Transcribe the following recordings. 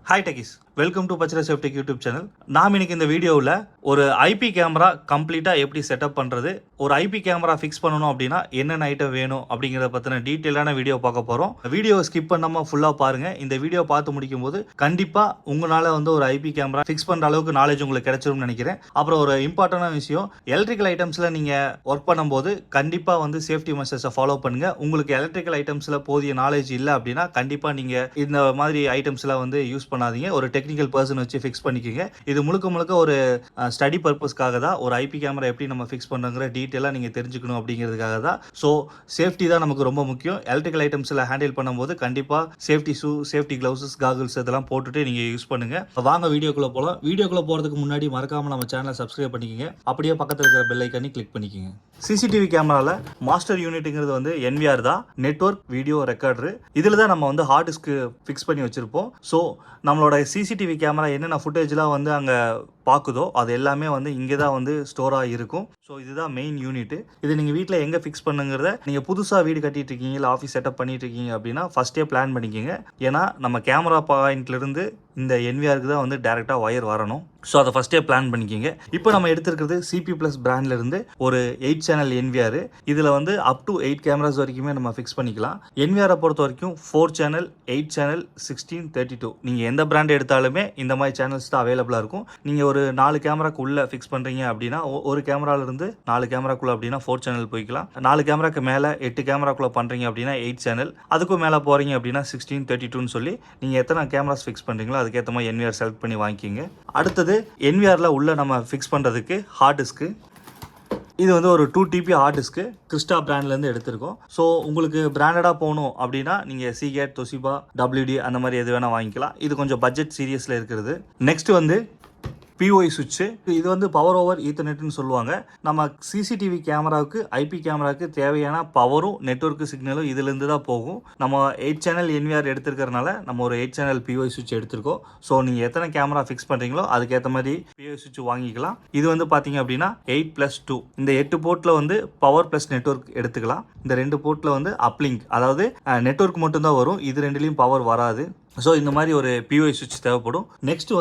Hi Techies, welcome to பச்சரை safety YouTube channel. நாம் இன்னைக்கு இந்த வீடியோவில் ஒரு ஐபி கேமரா கம்ப்ளீட்டாக எப்படி செட்டப் பண்ணுறது, ஒரு ஐபி கேமரா ஃபிக்ஸ் பண்ணணும் அப்படின்னா என்னென்ன ஐட்டம் வேணும் அப்படிங்கிறத பற்றின டீட்டெயிலான வீடியோ பார்க்க போகிறோம். வீடியோ ஸ்கிப் பண்ணாமல் ஃபுல்லாக பாருங்கள். இந்த வீடியோ பார்த்து முடிக்கும் போது கண்டிப்பாக உங்களால் ஒரு ஐபி கேமரா ஃபிக்ஸ் பண்ணுற அளவுக்கு நாலேஜ் உங்களுக்கு கிடைச்சிரும்னு நினைக்கிறேன். அப்புறம் ஒரு இம்பார்ட்டண்டான விஷயம், எலக்ட்ரிக்கல் ஐட்டம்ஸில் நீங்கள் ஒர்க் பண்ணும்போது கண்டிப்பாக சேஃப்டி மெஷர்ஸை ஃபாலோ பண்ணுங்கள். உங்களுக்கு எலக்ட்ரிக்கல் ஐட்டம்ஸில் போதிய நாலேஜ் இல்லை அப்படின்னா கண்டிப்பாக நீங்கள் இந்த மாதிரி ஐட்டம்ஸ்லாம் யூஸ் பண்ணாதீங்க. ஒரு டெக்னிக்கல் பர்சன் வச்சு ஃபிக்ஸ் பண்ணிக்கோங்க. இது முழுக்க ஒரு ஸ்டடி பர்பஸ்க்காக தான். ஒரு ஐபி கேமரா எப்படி நம்ம ஃபிக்ஸ் பண்ணுங்கிற டீட்டெயிலாக நீங்கள் தெரிஞ்சுக்கணும் அப்படிங்கிறதுக்காக தான். ஸோ சேஃப்டி தான் நமக்கு ரொம்ப முக்கியம். எலக்ட்ரிக்கல் ஐட்டம்ஸில் ஹேண்டில் பண்ணும்போது கண்டிப்பாக safety shoe, safety gloves, goggles இதெல்லாம் போட்டுட்டு நீங்கள் யூஸ் பண்ணுங்க. வாங்க வீடியோக்குள்ளே போகலாம். வீடியோக்குள்ளே போகிறதுக்கு முன்னாடி மறக்காமல் நம்ம சேனலை சப்ஸ்கிரைப் பண்ணிக்கோங்க. அப்படியே பக்கத்தில் இருக்கிற பெல் ஐக்கானி கிளிக் பண்ணிக்கோங்க. சிசிடிவி கேமராவில் மாஸ்டர் யூனிட்டுங்கிறது NVR தான், நெட்வொர்க் வீடியோ ரெக்கார்டரு. இதில் தான் நம்ம ஹார்ட் டிஸ்க்கு ஃபிக்ஸ் பண்ணி வச்சுருப்போம். ஸோ நம்மளோட சிசிடிவி கேமரா என்னென்ன ஃபுட்டேஜ்லாம் அங்கே பார்க்குதோ அது எல்லாமே இங்கே தான் ஸ்டோராக இருக்கும். ஸோ இதுதான் மெயின் யூனிட்டு. இது நீங்கள் வீட்டில் எங்கே ஃபிக்ஸ் பண்ணுங்கிறத, நீங்கள் புதுசாக வீடு கட்டிட்டு இருக்கீங்க இல்லை ஆஃபீஸ் செட்டப் பண்ணிட்டு இருக்கீங்க அப்படின்னா ஃபஸ்ட்டே பிளான் பண்ணிக்கோங்க. ஏன்னா நம்ம கேமரா பாயிண்ட்லேருந்து இந்த NVRக்கு தான் டேரெக்டாக ஒயர் வரணும். ஸோ அதை ஃபஸ்ட்டே பிளான் பண்ணிக்கிங்க. இப்போ நம்ம எடுத்துருக்கிறது CP+ பிராண்ட்லேருந்து ஒரு 8 சேனல் NVR. இதில் அப் டு 8 கேமராஸ் வரைக்குமே நம்ம ஃபிக்ஸ் பண்ணிக்கலாம். NVR பொறுத்த வரைக்கும் 4 சேனல், 8 சேனல், 16, 32 நீங்கள் எந்த பிராண்ட் எடுத்தாலுமே இந்த மாதிரி சேனல்ஸ் தான் அவைலபிளாக இருக்கும். நீங்கள் ஒரு 4 கேமராக்குள்ளே ஃபிக்ஸ் பண்ணுறீங்க அப்படின்னா ஒரு கேமராலேருந்து 4 கேமராக்குள்ளே அப்படின்னா 4 சேனல் போய்க்கலாம். 4 கேமராக்கு மேலே 8 கேமராக்குள்ளே பண்ணுறீங்க அப்படின்னா 8 சேனல். அதுக்கும் மேலே போகிறீங்க அப்படின்னா 16, 32ன்னு சொல்லி நீங்கள் எத்தனை கேமராஸ் ஃபிக்ஸ் பண்ணுறீங்களோ அதுக்கேற்ற மாதிரி NVR செலக்ட் பண்ணி வாங்கிக்கிங்க. அடுத்தது NVRல உள்ள நம்ம ஃபிக்ஸ் பண்ணுறதுக்கு ஹார்ட் டிஸ்க்கு. இது ஒரு 2 TB ஹார்ட் டிஸ்க்கு கிறிஸ்டா பிராண்ட்லேருந்து எடுத்திருக்கோம். ஸோ உங்களுக்கு பிராண்டடாக போகணும் அப்படின்னா நீங்கள் சீகேட், தொசிபா, WD அந்த மாதிரி எது வேணால் வாங்கிக்கலாம். இது கொஞ்சம் பட்ஜெட் சீரியஸில் இருக்கிறது. நெக்ஸ்ட் POI சுவிட்சு. இது பவர் ஓவர் ஈத்தர்நெட்னு சொல்லுவாங்க. நம்ம சிசிடிவி கேமராவுக்கு, ஐபி கேமராவுக்கு தேவையான பவரும் நெட்வொர்க்கு சிக்னலும் இதுலேருந்து தான் போகும். நம்ம 8 சேனல் NVR எடுத்துருக்கிறதுனால நம்ம ஒரு 8 சேனல் POI சுவிட்ச் எடுத்திருக்கோம். ஸோ நீங்கள் எத்தனை கேமரா ஃபிக்ஸ் பண்ணுறீங்களோ அதுக்கேற்ற மாதிரி POI சுவிட்ச் வாங்கிக்கலாம். இது பார்த்தீங்க அப்படின்னா 8+2. இந்த 8 போர்ட்டில் பவர் ப்ளஸ் நெட்வொர்க் எடுத்துக்கலாம். இந்த 2 போர்ட்டில் அப்லிங்க், அதாவது நெட்வொர்க் மட்டும்தான் வரும். இது ரெண்டுலேயும் பவர் வராது. ஸோ இந்த மாதிரி ஒரு POI சுவிட்ச் தேவைப்படும். Next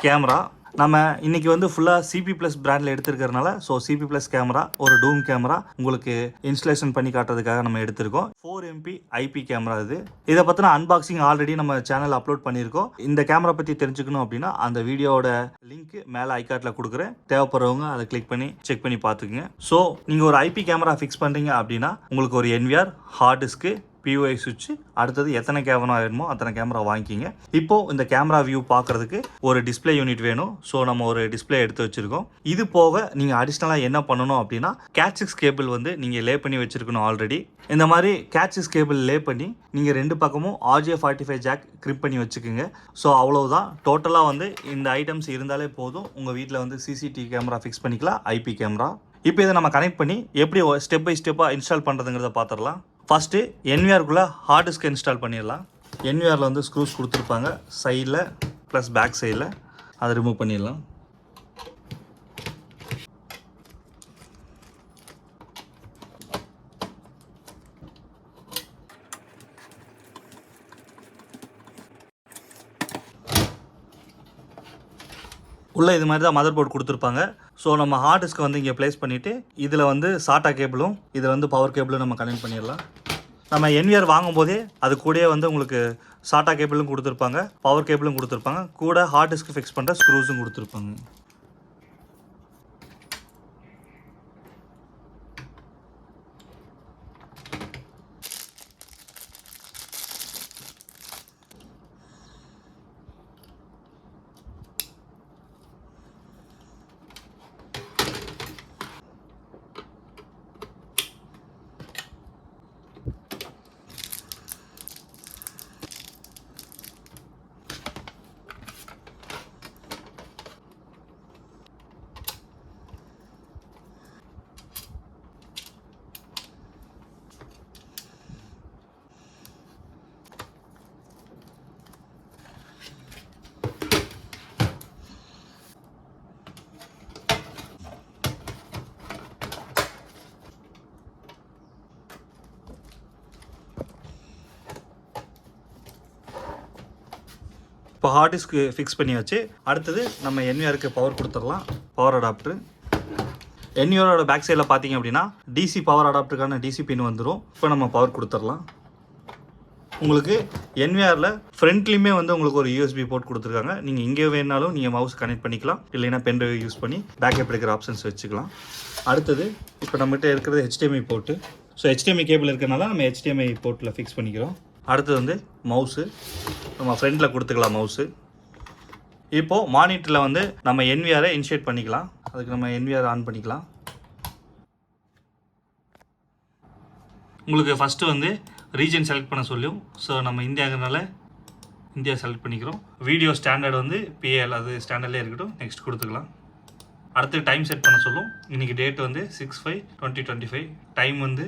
camera. நம்ம இன்னைக்கு ஃபுல்லாக CP+ பிராண்டில் எடுத்துருக்கிறதுனால ஸோ CP+ கேமரா, ஒரு டூம் கேமரா உங்களுக்கு இன்ஸ்டலேஷன் பண்ணி காட்டுறதுக்காக நம்ம எடுத்திருக்கோம். 4MP IP கேமரா இது. இதை பற்றின அன்பாக்சிங் ஆல்ரெடி நம்ம சேனல் அப்லோட் பண்ணியிருக்கோம். இந்த கேமரா பற்றி தெரிஞ்சுக்கணும் அப்படின்னா அந்த வீடியோட லிங்க் மேலே ஐகார்ட்டில் கொடுக்குறேன். தேவைப்படுறவங்க அதை கிளிக் பண்ணி செக் பண்ணி பார்த்துக்குங்க. ஸோ நீங்கள் ஒரு IP கேமரா ஃபிக்ஸ் பண்ணுறீங்க அப்படின்னா உங்களுக்கு ஒரு NVR, ஹார்ட் டிஸ்க்கு, POI சுவிட்ச், அடுத்தது எத்தனை கேமரா வேணுமோ அத்தனை கேமரா வாங்கிக்கிங்க. இப்போது இந்த கேமரா வியூ பார்க்குறதுக்கு ஒரு டிஸ்பிளே யூனிட் வேணும். ஸோ நம்ம ஒரு டிஸ்பிளே எடுத்து வச்சுருக்கோம். இது போக நீங்கள் அடிஷ்னலாக என்ன பண்ணணும் அப்படின்னா Cat6 கேபிள் நீங்கள் லே பண்ணி வச்சுருக்கணும் ஆல்ரெடி. இந்த மாதிரி Cat6 கேபிள் லே பண்ணி நீங்கள் 2 பக்கமும் RJ45 ஜாக் கிரிப் பண்ணி வச்சுக்கோங்க. ஸோ அவ்வளவுதான். டோட்டலாக இந்த ஐட்டம்ஸ் இருந்தாலே போதும். உங்கள் வீட்டில் CCTV கேமரா ஃபிக்ஸ் பண்ணிக்கலாம், IP கேமரா. இப்போ இதை நம்ம கனெக்ட் பண்ணி எப்படி ஸ்டெப் பை ஸ்டெப்பாக இன்ஸ்டால் பண்ணுறதுங்கிறத பார்த்துடலாம். ஃபஸ்ட்டு NVRக்குள்ளே ஹார்ட் டிஸ்க் இன்ஸ்டால் பண்ணிடலாம். NVRல ஸ்க்ரூஸ் கொடுத்துருப்பாங்க சைடில் ப்ளஸ் பேக் சைடில். அதை ரிமூவ் பண்ணிடலாம். உள்ளே இது மாதிரி தான் மதர் போர்டு கொடுத்துருப்பாங்க. ஸோ நம்ம ஹார்ட் டிஸ்க்கை இங்கே ப்ளேஸ் பண்ணிவிட்டு இதில் சாட்டா கேபிளும் இதில் பவர் கேபிளும் நம்ம கனெக்ட் பண்ணிடலாம். நம்ம NVR வாங்கும்போதே அது கூடயே உங்களுக்கு சாட்டா கேபிளும் கொடுத்துருப்பாங்க, பவர் கேபிளும் கொடுத்துருப்பாங்க, கூட ஹார்ட் டிஸ்க்கு ஃபிக்ஸ் பண்ணுற ஸ்க்ரூஸும் கொடுத்துருப்பாங்க. இப்போ ஹார்ட் டிஸ்க்கு ஃபிக்ஸ் பண்ணியாச்சு. அடுத்தது நம்ம என்விஆருக்கு பவர் கொடுத்துடலாம். பவர் அடாப்டர் என்விஆரோட பேக் சைடில் பார்த்தீங்க அப்படின்னா டிசி பவர் அடாப்டருக்கான டிசி பின் வந்துடும். இப்போ நம்ம பவர் கொடுத்துடலாம். உங்களுக்கு என்விஆரில் ஃப்ரண்ட்லேயுமே வந்து உங்களுக்கு ஒரு யூஎஸ்பி போர்ட் கொடுத்துருக்காங்க. நீங்கள் இங்கே வேணாலும் நீங்கள் மவுஸ் கனெக்ட் பண்ணிக்கலாம், இல்லைன்னா பென் ட்ரைவ் யூஸ் பண்ணி பேக்கப் எடுக்கிற ஆப்ஷன்ஸ் வச்சுக்கலாம். அடுத்தது இப்போ நம்மகிட்ட இருக்கிறது HDMI port. So HDMI cable இருக்கிறனால நம்ம HDMI போர்ட்டில் ஃபிக்ஸ் பண்ணிக்கிறோம். அடுத்தது வந்து மவுஸு நம்ம ஃப்ரண்டில் கொடுத்துக்கலாம் மவுஸு. இப்போது மானிட்டரில் வந்து நம்ம என்விஆரை இனிஷியேட் பண்ணிக்கலாம். அதுக்கு நம்ம என்விஆர் ஆன் பண்ணிக்கலாம். உங்களுக்கு ஃபஸ்ட்டு வந்து ரீஜன் செலக்ட் பண்ண சொல்லும். ஸோ நம்ம இந்தியாங்கிறனால இந்தியா செலக்ட் பண்ணிக்கிறோம். வீடியோ ஸ்டாண்டர்ட் வந்து PAL, அது ஸ்டாண்டர்ட்லேயே இருக்கட்டும். நெக்ஸ்ட் கொடுத்துக்கலாம். அடுத்து டைம் செட் பண்ண சொல்லும். இன்றைக்கி டேட் வந்து 6/5/2025. டைம் வந்து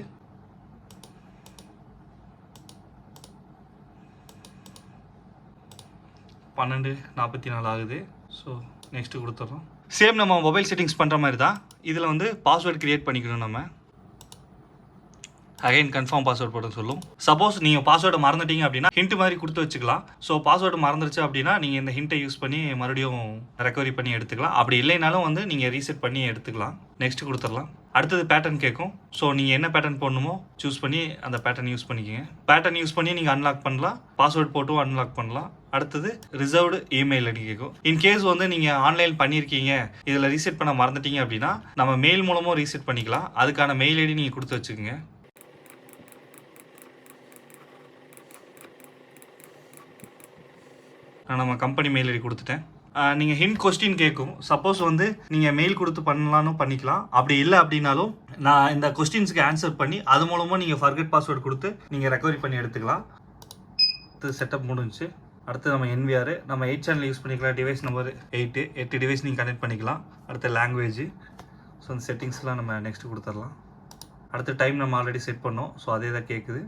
12:44 ஆகுது. ஸோ நெக்ஸ்ட்டு கொடுத்துட்றோம். சேம் நம்ம மொபைல் செட்டிங்ஸ் பண்ணுற மாதிரி தான் இதில் வந்து பாஸ்வேர்டு க்ரியேட் பண்ணிக்கணும். நம்ம அகைன் கன்ஃபார்ம் பாஸ்வேர்டு போட சொல்லும். சப்போஸ் நீங்கள் பாஸ்வேர்டு மறந்துட்டீங்க அப்படின்னா ஹிண்ட் மாதிரி கொடுத்து வச்சுக்கலாம். ஸோ பாஸ்வேர்டு மறந்துருச்சு அப்படின்னா நீங்கள் இந்த ஹிண்ட்டை யூஸ் பண்ணி மறுபடியும் ரெக்கவரி பண்ணி எடுத்துக்கலாம். அப்படி இல்லைனாலும் வந்து நீங்கள் ரீசெட் பண்ணி எடுத்துக்கலாம். நெக்ஸ்ட் கொடுத்துடலாம். அடுத்தது பேட்டர்ன் கேட்கும். ஸோ நீங்கள் என்ன பேட்டர்ன் போடணுமோ சூஸ் பண்ணி அந்த பேட்டர்ன் யூஸ் பண்ணிக்கோங்க. பேட்டர்ன் யூஸ் பண்ணி நீங்கள் அன்லாக் பண்ணலாம், பாஸ்வேர்டு போட்டும் அன்லாக் பண்ணலாம். அடுத்தது ரிசர்வ்டு இமெயில் ஐடி கேட்கும். இன்கேஸ் வந்து நீங்கள் ஆன்லைன் பண்ணியிருக்கீங்க, இதில் ரீசெட் பண்ண மறந்துட்டீங்க அப்படின்னா நம்ம மெயில் மூலமும் ரீசெட் பண்ணிக்கலாம். அதுக்கான மெயில் ஐடி நீங்கள் கொடுத்து வச்சுக்கோங்க. நான் நம்ம கம்பெனி மெயில் ஐடி கொடுத்துட்டேன். நீங்கள் ஹிண்ட் கொஸ்டின் கேட்கும். சப்போஸ் வந்து நீங்கள் மெயில் கொடுத்து பண்ணலான்னு பண்ணிக்கலாம். அப்படி இல்லை அப்படின்னாலும் நான் இந்த கொஸ்டின்ஸுக்கு ஆன்சர் பண்ணி அது மூலமாக நீங்கள் ஃபர்கெட் பாஸ்வேர்டு கொடுத்து நீங்கள் ரெக்கவரி பண்ணி எடுத்துக்கலாம். இது செட்டப் முடிஞ்சு. அடுத்து நம்ம என்விஆர் நம்ம 8 சேனல் யூஸ் பண்ணிக்கலாம். டிவைஸ் நம்பர் 8 டிவைஸ் நீங்கள் கனெக்ட் பண்ணிக்கலாம். அடுத்து லாங்குவேஜ். ஸோ அந்த செட்டிங்ஸ்லாம் நம்ம நெக்ஸ்ட்டு கொடுத்துடலாம். அடுத்து டைம் நம்ம ஆல்ரெடி செட் பண்ணோம். ஸோ அதே தான் கேட்குது.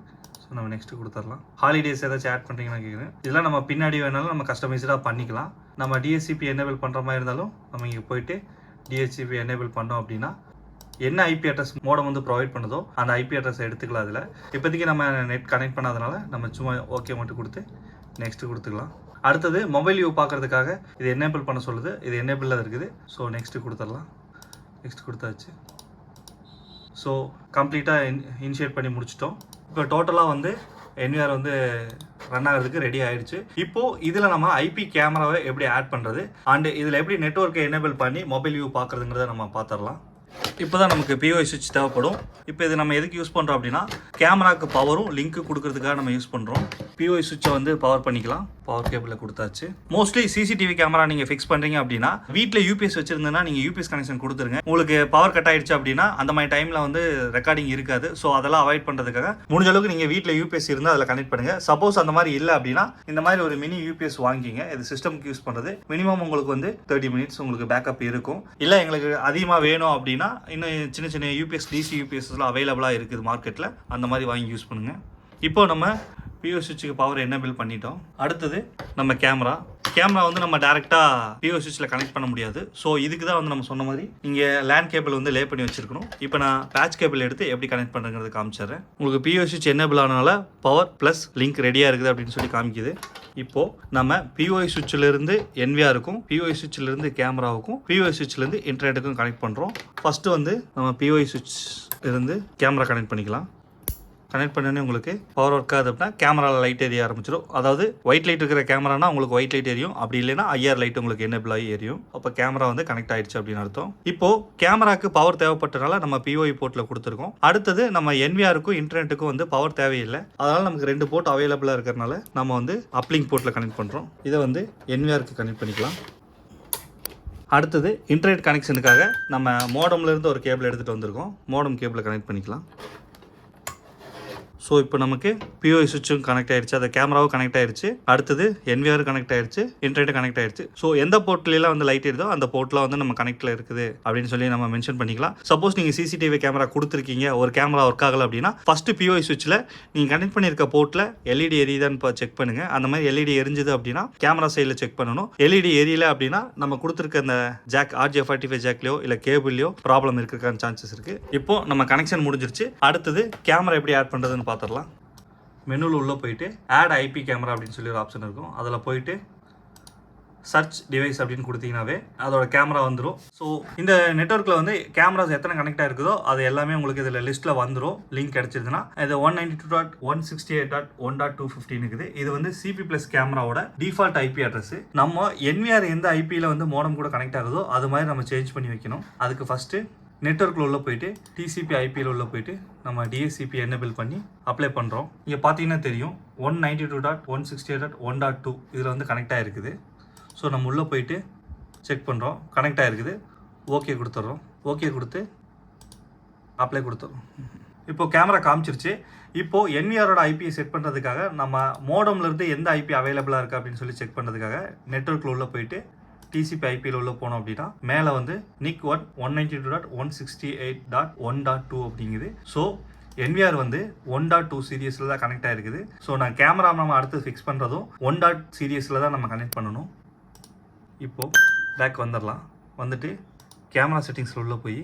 ஸோ நம்ம நெக்ஸ்ட்டு கொடுத்துடலாம். ஹாலிடேஸ் ஏதாச்சும் ஆட் பண்ணுறீங்கன்னா கேட்குது. இதெல்லாம் நம்ம பின்னாடி வேணாலும் நம்ம கஸ்டமைஸ்டாக பண்ணிக்கலாம். நம்ம DHCP எனேபிள் பண்ணுற மாதிரி இருந்தாலும் நம்ம இங்கே போயிட்டு DHCP எனேபிள் பண்ணோம் அப்படின்னா என்ன IP அட்ரஸ் மோடம் வந்து ப்ரொவைட் பண்ணுதோ அந்த IP அட்ரஸை எடுத்துக்கலாம். அதில் இப்போதைக்கு நம்ம நெட் கனெக்ட் பண்ணாதனால நம்ம சும்மா ஓகே மட்டும் கொடுத்து நெக்ஸ்ட்டு கொடுத்துக்கலாம். அடுத்தது மொபைல் வியூ பார்க்குறதுக்காக இது எனேபிள் பண்ண சொல்லுது. இது எனேபிளில் இருக்குது. ஸோ நெக்ஸ்ட்டு கொடுத்துடலாம். நெக்ஸ்ட் கொடுத்தாச்சு. ஸோ கம்ப்ளீட்டாக இனிஷியேட் பண்ணி முடிச்சிட்டோம். இப்போ டோட்டலாக வந்து என்விஆர் வந்து ரன் ஆகிறதுக்கு ரெடி ஆயிடுச்சு. இப்போது இதில் நம்ம IP கேமராவை எப்படி ஆட் பண்ணுறது அண்டு இதில் எப்படி நெட்வொர்க்கை எனேபிள் பண்ணி மொபைல் வியூ பார்க்குறதுங்கிறத நம்ம பார்த்துடலாம். இப்போ தான் நமக்கு POI சுவிட்ச் தேவைப்படும். இப்போ இது நம்ம எதுக்கு யூஸ் பண்ணுறோம் அப்படின்னா கேமராவுக்கு பவரும் லிங்க்கு கொடுக்கறதுக்காக நம்ம யூஸ் பண்ணுறோம். POI சுவிட்சை வந்து பவர் பண்ணிக்கலாம். பவர் கேபிளில் கொடுத்தாச்சு. மோஸ்ட்லி CCTV கேமரா நீங்கள் ஃபிக்ஸ் பண்ணுறீங்க அப்படின்னா வீட்டில் UPS வச்சுருந்தேன்னா நீங்கள் UPS கனெக்ஷன் கொடுத்துருங்க. உங்களுக்கு பவர் கட் ஆயிடுச்சு அப்படின்னா அந்த மாதிரி டைமில் வந்து ரெக்கார்டிங் இருக்காது. ஸோ அதெல்லாம் அவாய்ட் பண்ணுறதுக்காக முடிஞ்ச அளவுக்கு நீங்கள் வீட்டில் UPS இருந்தால் அதில் கனெக்ட் பண்ணுங்கள். சப்போஸ் அந்த மாதிரி இல்லை அப்படின்னா இந்த மாதிரி ஒரு மினி UPS வாங்கிங்க. இது சிஸ்டம்க்கு யூஸ் பண்ணுறது. மினிமம் உங்களுக்கு வந்து 30 மினிட்ஸ் உங்களுக்கு பேக்கப் இருக்கும். இல்லை எங்களுக்கு அதிகமாக வேணும் அப்படின்னா இன்னும் சின்ன சின்ன UPS DC UPSலாம் அவைலபிளாக இருக்குது மார்க்கெட்டில். அந்த மாதிரி வாங்கி யூஸ் பண்ணுங்கள். இப்போ நம்ம POI சுவிட்சுக்கு பவர் எனேபிள் பண்ணிட்டோம். அடுத்தது நம்ம கேமரா வந்து நம்ம டேரெக்டாக POI சுவிட்சில் கனெக்ட் பண்ண முடியாது. ஸோ இதுக்கு தான் வந்து நம்ம சொன்ன மாதிரி இங்கே லேண்ட் கேபிள் வந்து லே பண்ணி வச்சிருக்கணும். இப்போ நான் பேட்ச் கேபிள் எடுத்து எப்படி கனெக்ட் பண்ணுறது காமிச்சிடுறேன். உங்களுக்கு POI சுவிட்ச் எனேபிள் ஆனனால பவர் ப்ளஸ் லிங்க் ரெடியாக இருக்குது அப்படின்னு சொல்லி காமிக்குது. இப்போது நம்ம POI சுவிட்சிலிருந்து என்விஆருக்கும் POI சுவிட்சிலிருந்து கேமராவுக்கும் POI சுவிட்சிலேருந்து இன்டர்நெட்டுக்கும் கனெக்ட் பண்ணுறோம். ஃபஸ்ட்டு வந்து நம்ம POI சுவிட்ச் இருந்து கேமரா கனெக்ட் பண்ணிக்கலாம். கனெக்ட் பண்ணோன்னே உங்களுக்கு பவர் ஒர்க் ஆகுது அப்படின்னா கேமராவில் லைட் எரிய ஆரம்பிச்சிடும். அதாவது ஒயிட் லைட் இருக்கிற கேமரானா உங்களுக்கு ஒயிட் லைட் எரியும். அப்படி இல்லைன்னா IR லைட் உங்களுக்கு எனேபிள் ஆகி எரியும். அப்போ கேமரா வந்து கனெக்ட் ஆகிடுச்சு அப்படின்னு அர்த்தம். இப்போது கேமராக்கு பவர் தேவைப்பட்டனால நம்ம POI போர்ட்டில் கொடுத்துருக்கோம். அடுத்தது நம்ம என்விஆருக்கும் இன்டர்நெட்டுக்கும் வந்து பவர் தேவையில்லை. அதனால் நமக்கு 2 போர்ட் அவைலபிளாக இருக்கிறனால நம்ம வந்து அப்லிங்க் போர்ட்டில் கனெக்ட் பண்ணுறோம். இதை வந்து என்விஆருக்கு கனெக்ட் பண்ணிக்கலாம். அடுத்தது இன்டர்நெட் கனெக்ஷனுக்காக நம்ம மோடம்லேருந்து ஒரு கேபிள் எடுத்துகிட்டு வந்திருக்கோம். மோடம் கேபிளை கனெக்ட் பண்ணிக்கலாம். ஸோ இப்போ நமக்கு POI சுவிட்சும் கனெக்ட் ஆயிடுச்சு, அந்த கேமராவும் கனெக்ட் ஆயிடுச்சு. அடுத்தது என்விஆர் கனெக்ட் ஆயிடுச்சு, இன்டர்நெட் கனெக்ட் ஆயிடுச்சு. ஸோ எந்த போர்ட்லாம் வந்து லைட் எரியுதோ அந்த போர்ட்டில் வந்து நம்ம கனெக்டில் இருக்குது அப்படின்னு சொல்லி நம்ம மென்ஷன் பண்ணிக்கலாம். சப்போஸ் நீங்கள் CCTV கேமரா கொடுத்துருக்கீங்க, ஒரு கேமரா ஒர்க் ஆகலை அப்படின்னா ஃபஸ்ட்டு POI சுவிட்சில் நீங்கள் கனெக்ட் பண்ணியிருக்க போர்ட்டில் LED எரியுதான்னு செக் பண்ணுங்கள். அந்த மாதிரி LED எரிஞ்சுது அப்படின்னா கேமரா சைடில் செக் பண்ணணும். LED எரியலை அப்படின்னா நம்ம கொடுத்துருக்க அந்த ஜாக் RJ45 ஜாக்லையோ இல்லை கேபிள்லையோ ப்ராப்ளம் இருக்கிறதுக்கான சான்சஸ் இருக்குது. இப்போ நம்ம கனெக்ஷன் முடிஞ்சிருச்சு. அடுத்தது கேமரா எப்படி ஆட் பண்ணுறதுன்னு பார்த்துடலாம். மெனுவில் உள்ளே போயிட்டு ஆட் IP கேமரா அப்படின்னு சொல்லி ஒரு ஆப்ஷன் இருக்கும். அதில் போயிட்டு சர்ச் டிவைஸ் அப்படின்னு கொடுத்தீங்கன்னாவே அதோட கேமரா வந்துடும். ஸோ இந்த நெட்வொர்க்கில் வந்து கேமராஸ் எத்தனை கனெக்ட் ஆகிருக்குதோ அது எல்லாமே உங்களுக்கு இதில் லிஸ்ட்டில் வந்துடும். லிங்க் கிடச்சிருதுன்னா இது 192.168.1.215 இருக்குது. இது வந்து சிபி பிளஸ் கேமராவோட டிஃபால்ட் ஐபி அட்ரஸ். நம்ம என்விஆர் எந்த ஐபியில் வந்து மோடம் கூட கனெக்ட் ஆகுதோ அது மாதிரி நம்ம சேஞ்ச் பண்ணி வைக்கணும். அதுக்கு ஃபஸ்ட்டு நெட்வொர்க்கில் உள்ள போயிட்டு டிசிபி ஐபியில் உள்ள போயிட்டு நம்ம டிஎஸ்சிபி எனேபிள் பண்ணி அப்ளை பண்ணுறோம். இங்கே பார்த்தீங்கன்னா தெரியும் 192.168.1.2 இதில் வந்து கனெக்ட் ஆகிருக்குது. ஸோ நம்ம உள்ளே போயிட்டு செக் பண்ணுறோம், கனெக்ட் ஆகிருக்குது. ஓகே கொடுத்துட்றோம். ஓகே கொடுத்து அப்ளை கொடுத்துட்றோம். இப்போது கேமரா காமிச்சிருச்சு. இப்போது என்விஆரோட ஐபியை செட் பண்ணுறதுக்காக நம்ம மோடம்லேருந்து எந்த ஐபி அவைலபிளாக இருக்குது அப்படின்னு சொல்லி செக் பண்ணுறதுக்காக நெட்வொர்க்கில் உள்ளே போயிட்டு டிசிபி ஐபியில் உள்ள போனோம் அப்படின்னா மேலே வந்து நிக் 192.168.1.2 அப்படிங்குது. ஸோ என்விஆர் வந்து 1.2 சீரியஸில் தான் கனெக்ட் ஆகிருக்குது. ஸோ நான் கேமரா நம்ம அடுத்து ஃபிக்ஸ் பண்ணுறதும் 1. சீரியஸில் தான் நம்ம கனெக்ட் பண்ணணும். இப்போது பேக் வந்துடலாம். வந்துட்டு கேமரா செட்டிங்ஸில் உள்ள போய்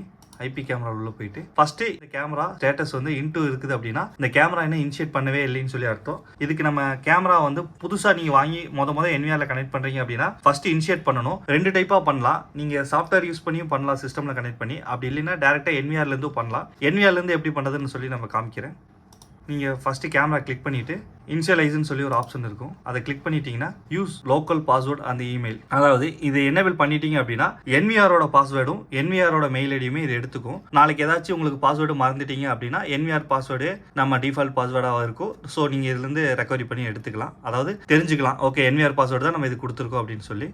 ஐபி கேமரா உள்ள போயிட்டு ஃபஸ்ட்டு இந்த கேமரா ஸ்டேட்டஸ் வந்து இன்டூ இருக்குது அப்படின்னா இந்த கேமரா இன்னும் இனிஷியேட் பண்ணவே இல்லைன்னு சொல்லி அர்த்தம். இதுக்கு நம்ம கேமரா வந்து புதுசாக நீங்கள் வாங்கி மொதல் என்விஆரில் கனெக்ட் பண்ணுறீங்க அப்படின்னா ஃபஸ்ட்டு இனிஷியேட் பண்ணணும். 2 டைப்பாக பண்ணலாம். நீங்கள் சாஃப்ட்வேர் யூஸ் பண்ணியும் பண்ணலாம் சிஸ்டமில் கனெக்ட் பண்ணி. அப்படி இல்லைன்னா டேரெக்டாக என்விஆர்லேருந்தும் பண்ணலாம். என்விஆர்லேருந்து எப்படி பண்ணுறதுன்னு சொல்லி நம்ம காமிக்கிறேன். நீங்கள் ஃபஸ்ட்டு கேமரா கிளிக் பண்ணிவிட்டு இனிஷியலைஸ்ன்னு சொல்லி ஒரு ஆப்ஷன் இருக்கும். அதை கிளிக் பண்ணிட்டீங்கன்னா யூஸ் லோக்கல் பாஸ்வேர்டு அந்த இமெயில், அதாவது இது எனேபிள் பண்ணிட்டீங்க அப்படின்னா என்விஆரோட பாஸ்வேர்டும் என்விஆரோட மெயில் ஐடியுமே இது எடுத்துக்கும். நாளைக்கு ஏதாச்சும் உங்களுக்கு பாஸ்வேர்டு மறந்துட்டீங்க அப்படின்னா என்விஆர் பாஸ்வேர்டு நம்ம டிஃபால்ட் பாஸ்வேர்டாக இருக்கும். ஸோ நீங்கள் இதுலேருந்து ரெக்கவரி பண்ணி எடுத்துக்கலாம், அதாவது தெரிஞ்சுக்கலாம். ஓகே என்விஆர் பாஸ்வேர்டு தான் நம்ம இது கொடுத்துருக்கோம் அப்படின்னு சொல்லி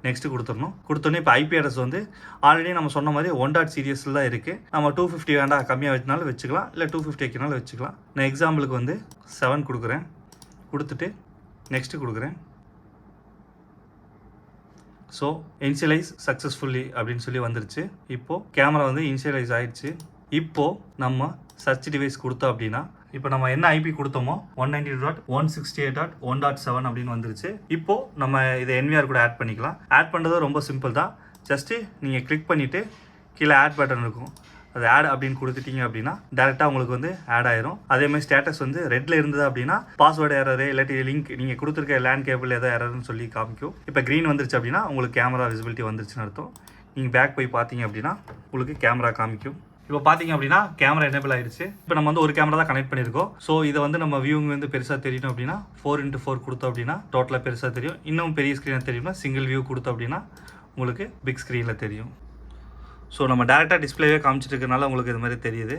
நெக்ஸ்ட்டு கொடுத்துடணும். கொடுத்தோன்னே இப்போ ஐபி அட்ரஸ் வந்து ஆல்ரெடி நம்ம சொன்ன மாதிரி 1. சீரியஸில் தான் இருக்குது. நம்ம 250 வேண்டாம் கம்மியாக வச்சுனாலும் வச்சுக்கலாம், இல்லை 250 வைக்கனாலும் வச்சுக்கலாம். நான் எக்ஸாம்பிளுக்கு வந்து 7 கொடுக்குறேன். கொடுத்துட்டு நெக்ஸ்ட்டு கொடுக்குறேன். ஸோ இனிஷியலைஸ் சக்ஸஸ்ஃபுல்லி அப்படின்னு சொல்லி வந்துருச்சு. இப்போது கேமரா வந்து இனிஷியலைஸ் ஆகிடுச்சு. இப்போது நம்ம சர்ச் டிவைஸ் கொடுத்தோம் அப்படின்னா இப்போ நம்ம என்ன ஐபி கொடுத்தோமோ 192.168.1.7 அப்படின்னு வந்துருச்சு. இப்போது நம்ம இதை என்விஆர் கூட ஆட் பண்ணிக்கலாம். ஆட் பண்ணுறது ரொம்ப சிம்பிள் தான். ஜஸ்ட்டு நீங்கள் கிளிக் பண்ணிவிட்டு கீழே ஆட் பட்டன் இருக்கும், அது ஆட் அப்படின்னு கொடுத்துட்டீங்க அப்படின்னா டேரெக்டாக உங்களுக்கு வந்து ஆட் ஆயிரும். அதேமாதிரி ஸ்டேட்டஸ் வந்து ரெட்டில் இருந்தது அப்படின்னா பாஸ்வேர்டு எரரு இல்லாட்டி லிங்க் நீங்கள் கொடுத்துருக்க லேண்ட் கேபிள் ஏதோ எரர்னு சொல்லி காமிக்கும். இப்போ க்ரீன் வந்துருச்சு அப்படின்னா உங்களுக்கு கேமரா விசிபிலிட்டி வந்துருச்சுன்னு அர்த்தம். நீங்கள் பேக் போய் பார்த்தீங்க அப்படின்னா உங்களுக்கு கேமரா காமிக்கும். இப்போ பார்த்தீங்க அப்படின்னா கேமரா எனேபிள் ஆயிடுச்சு. இப்போ நம்ம வந்து ஒரு கேமரா தான் கனெக்ட் பண்ணியிருக்கோம். ஸோ இதை வந்து நம்ம வியூங் வந்து பெருசாக தெரியணும் அப்படின்னா 4x4 கொடுத்தோம் அப்படின்னா டோட்டலாக பெருசாக தெரியும். இன்னும் பெரிய ஸ்க்ரீனில் தெரியும்னா சிங்கிள் வியூ கொடுத்தோம் அப்படின்னா உங்களுக்கு பிக் ஸ்க்ரீனில் தெரியும். ஸோ நம்ம டேரெக்டாக டிஸ்பிளேவே காமிச்சிட்டு இருக்கனால உங்களுக்கு இது மாதிரி தெரியுது.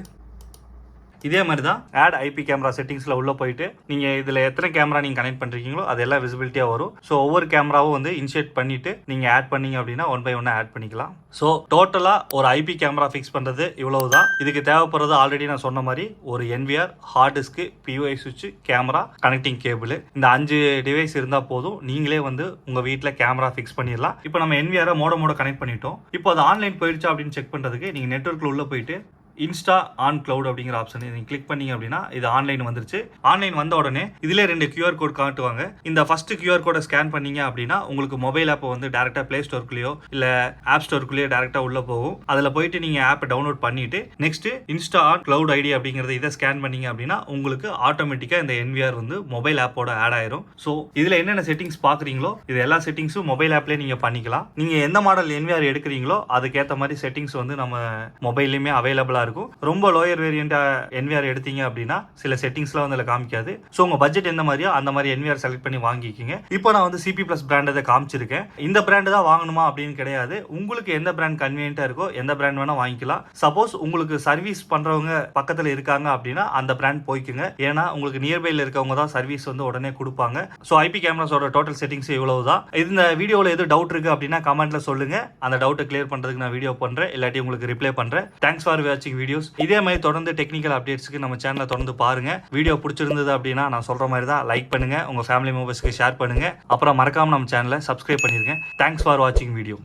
இதே மாதிரி தான் ஆட் ஐபி கேமரா செட்டிங்ஸில் உள்ளே போயிட்டு நீங்கள் இதில் எத்தனை கேமரா நீங்கள் கனெக்ட் பண்ணுறீங்களோ அது எல்லாம் விசிபிலிட்டியாக வரும். ஸோ ஒவ்வொரு கேமராவும் வந்து இன்ஷியேட் பண்ணிவிட்டு நீங்கள் ஆட் பண்ணீங்க அப்படின்னா 1 by 1 ஆட் பண்ணிக்கலாம். ஸோ டோட்டலாக ஒரு ஐபி கேமரா ஃபிக்ஸ் பண்ணுறது இவ்வளவு தான். இதுக்கு தேவைப்படுறது ஆல்ரெடி நான் சொன்ன மாதிரி ஒரு என்விஆர், ஹார்ட் டிஸ்க்கு, பிஓஐ சுவிட்ச், கேமரா, கனெக்டிங் கேபிள், இந்த 5 டிவைஸ் இருந்தால் போதும். நீங்களே வந்து உங்கள் வீட்டில் கேமரா ஃபிக்ஸ் பண்ணிடலாம். இப்போ நம்ம என்விஆரை மோட கனெக்ட் பண்ணிட்டோம். இப்போ அது ஆன்லைன் போயிடுச்சா அப்படின்னு செக் பண்ணுறதுக்கு நீங்கள் நெட்வொர்க்கில் உள்ளே போயிட்டு இன்ஸ்டா ஆன் கிளவுட் அப்படிங்கிற ஆப்ஷன் நீங்கள் கிளிக் பண்ணீங்க அப்படின்னா இது ஆன்லைன் வந்துருச்சு. ஆன்லைன் வந்த உடனே இதிலே 2 QR கோட் காட்டுவாங்க. இந்த ஃபர்ஸ்ட் QR கோடை ஸ்கேன் பண்ணீங்க அப்படின்னா உங்களுக்கு மொபைல் ஆப்பை வந்து டேரெக்டாக ப்ளே ஸ்டோருக்குள்ளேயோ இல்லை ஆப் ஸ்டோருக்குள்ளேயோ டேரெக்டாக உள்ளே போகும். அதில் போயிட்டு நீங்கள் ஆப்பை டவுன்லோட் பண்ணிட்டு next insta on cloud ID அப்படிங்கிறத இதை ஸ்கேன் பண்ணீங்க அப்படின்னா உங்களுக்கு ஆட்டோமேட்டிக்காக இந்த என்விஆர் வந்து மொபைல் ஆப்போட ஆட் ஆயிரும். ஸோ இதில் என்னென்ன செட்டிங்ஸ் பார்க்குறீங்களோ இது எல்லா செட்டிங்ஸும் மொபைல் ஆப்லேயே நீங்கள் பண்ணிக்கலாம். நீங்கள் எந்த மாடல் என்விஆர் எடுக்கிறீங்களோ அதுக்கேற்ற மாதிரி செட்டிங்ஸ் வந்து நம்ம மொபைல்லையுமே அவைலபிளாக இருக்கும். ரொம்ப லோயர் வேரியன்ட் என்விஆர் எடுத்தீங்க அப்படின்னா சில செட்டிங்ஸ்லாம் வந்து அதில் காமிக்காது. ஸோ உங்கள் பட்ஜெட் எந்த மாதிரியோ அந்த மாதிரி என்விஆர் செலக்ட் பண்ணி வாங்கிக்கிங்க. இப்போ நான் வந்து சிபி பிளஸ் பிராண்டை காமிச்சிருக்கேன். இந்த பிராண்டு தான் வாங்கணுமா அப்படின்னு கிடையாது. உங்களுக்கு எந்த பிராண்ட் கன்வீனியன்ட்டாக இருக்கோ எந்த பிராண்ட் வேணால் வாங்கிக்கலாம். சப்போஸ் உங்களுக்கு சர்வீஸ் பண்ணுறவங்க பக்கத்தில் இருக்காங்க அப்படின்னா அந்த பிராண்ட் போய்க்குங்க. ஏன்னா உங்களுக்கு நியர்பையில் இருக்கவங்க தான் சர்வீஸ் வந்து உடனே கொடுப்பாங்க. ஸோ ஐபி கேமராஸோட டோட்டல் செட்டிங்ஸ் இவ்வளவு தான். இந்த வீடியோவில் எது டவுட் இருக்குது அப்படின்னா கமெண்ட்ல சொல்லுங்க. அந்த டவுட்டை கிளியர் பண்ணுறதுக்கு நான் வீடியோ பண்ணுறேன், இல்லாட்டி உங்களுக்கு ரிப்ளை பண்ணுறேன். தேங்க்ஸ் ஃபார் வாட்சிங் வீடியோஸ். இதே மாதிரி தொடர்ந்து டெக்னிக்கல் அப்டேட்ஸ்க்கு நம்ம சேனலை தொடர்ந்து பாருங்க. வீடியோ பிடிச்சிருந்தது அப்படின்னா நான் சொல்ற மாதிரி தான் லைக் பண்ணுங்க, உங்க ஃபேமிலி மெம்பர்ஸ்க்கு ஷேர் பண்ணுங்க, அப்புறம் மறக்காம நம்ம சேனலை சப்ஸ்கிரைப் பண்ணிருங்க. தேங்க்ஸ் ஃபார் வாட்சிங் வீடியோ.